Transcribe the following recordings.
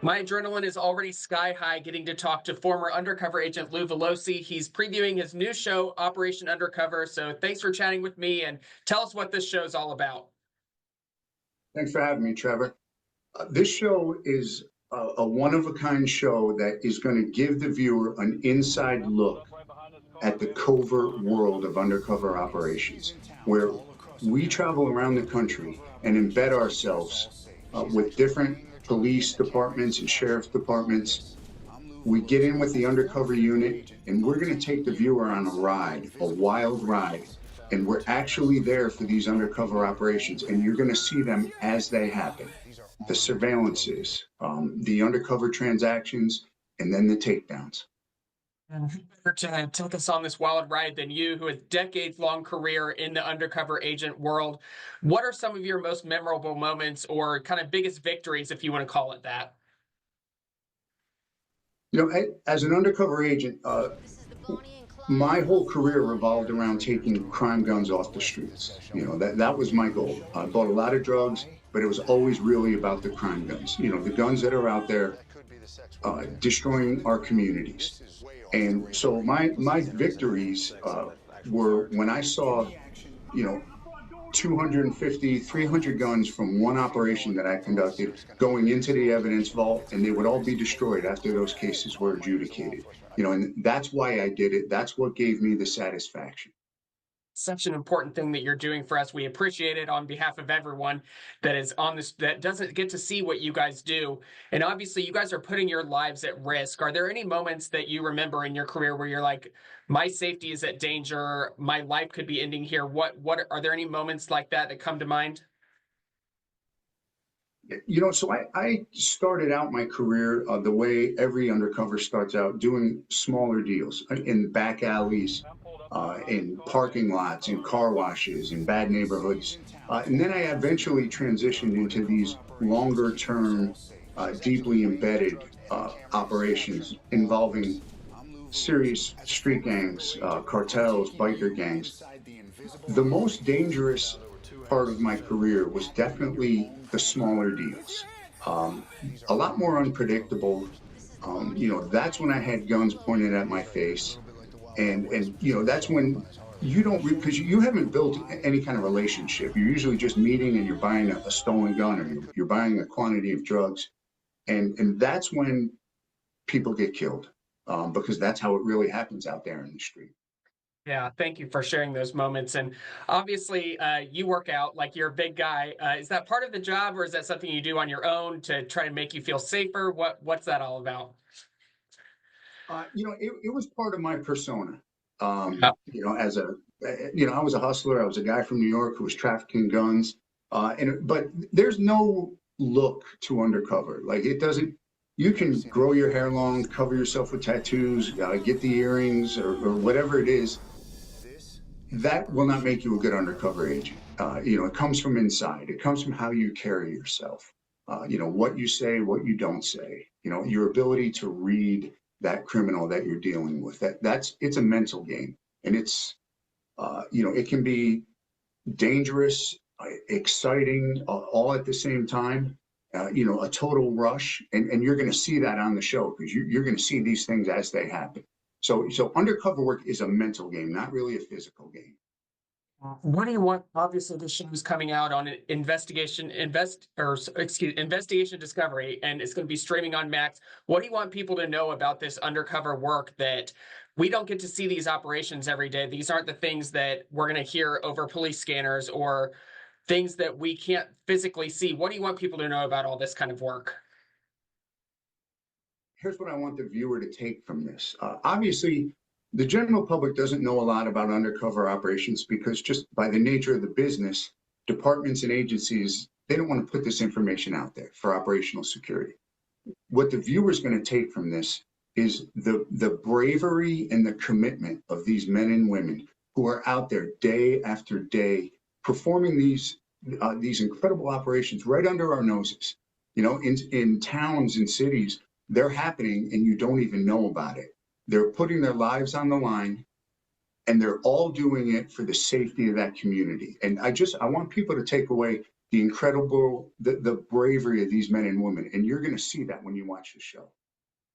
My adrenaline is already sky high getting to talk to former undercover agent Lou Valoze. He's previewing his new show, Operation Undercover. So thanks for chatting with me and tell us what this show's all about. Thanks for having me, Trevor. This show is a one-of-a-kind show that is going to give the viewer an inside look at the covert world of undercover operations, where we travel around the country and embed ourselves with different police departments and sheriff's departments. We get in with the undercover unit, and we're going to take the viewer on a ride, a wild ride. And we're actually there for these undercover operations, and you're going to see them as they happen. The surveillances, the undercover transactions, and then the takedowns. And who better to take us on this wild ride than you, who has decades-long career in the undercover agent world? What are some of your most memorable moments or kind of biggest victories, if you want to call it that? You know, as an undercover agent, my whole career revolved around taking crime guns off the streets. You know, that was my goal. I bought a lot of drugs, but it was always really about the crime guns. You know, the guns that are out there destroying our communities. And so my victories were when I saw, you know, 250, 300 guns from one operation that I conducted going into the evidence vault, and they would all be destroyed after those cases were adjudicated. You know, and that's why I did it. That's what gave me the satisfaction. Such an important thing that you're doing for us. We appreciate it on behalf of everyone that is on this, that doesn't get to see what you guys do. And obviously you guys are putting your lives at risk. Are there any moments that you remember in your career where you're like, my safety is at danger, my life could be ending here? What are there any moments like that that come to mind? You know, so I started out my career the way every undercover starts out, doing smaller deals in back alleys, in parking lots, in car washes, in bad neighborhoods. And then I eventually transitioned into these longer term, deeply embedded operations involving serious street gangs, cartels, biker gangs. The most dangerous part of my career was definitely the smaller deals. A lot more unpredictable. You know, that's when I had guns pointed at my face, and you know that's when you don't because you haven't built any kind of relationship. You're usually just meeting and you're buying a stolen gun or you're buying a quantity of drugs, and that's when people get killed because that's how it really happens out there in the street. Yeah, thank you for sharing those moments. And obviously, you work out like you're a big guy. Is that part of the job, or is that something you do on your own to try to make you feel safer? What's that all about? You know, it was part of my persona. Yeah. You know, you know, I was a hustler. I was a guy from New York who was trafficking guns. But there's no look to undercover. Like it doesn't. You can grow your hair long, cover yourself with tattoos, get the earrings, or whatever it is. That will not make you a good undercover agent. You know, it comes from inside. It comes from how you carry yourself. You know, what you say, what you don't say. You know, your ability to read that criminal that you're dealing with. It's a mental game, and it's you know, it can be dangerous, exciting, all at the same time. You know, a total rush, and you're going to see that on the show because you're going to see these things as they happen. So undercover work is a mental game, not really a physical game. What do you want? Obviously, the show is coming out on Investigation Discovery, and it's going to be streaming on Max. What do you want people to know about this undercover work that we don't get to see these operations every day? These aren't the things that we're going to hear over police scanners or things that we can't physically see. What do you want people to know about all this kind of work? Here's what I want the viewer to take from this. Obviously, the general public doesn't know a lot about undercover operations because just by the nature of the business, departments and agencies, they don't want to put this information out there for operational security. What the viewer's going to take from this is the bravery and the commitment of these men and women who are out there day after day performing these incredible operations right under our noses. You know, in towns and cities, they're happening and you don't even know about it. They're putting their lives on the line, and they're all doing it for the safety of that community. And I want people to take away the incredible, the bravery of these men and women. And you're going to see that when you watch the show.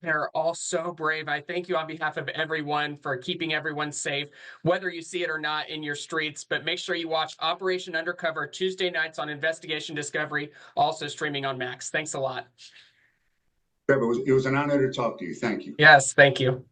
They're all so brave. I thank you on behalf of everyone for keeping everyone safe, whether you see it or not in your streets. But make sure you watch Operation Undercover Tuesday nights on Investigation Discovery, also streaming on Max. Thanks a lot. Trevor, it was an honor to talk to you. Thank you. Yes, thank you.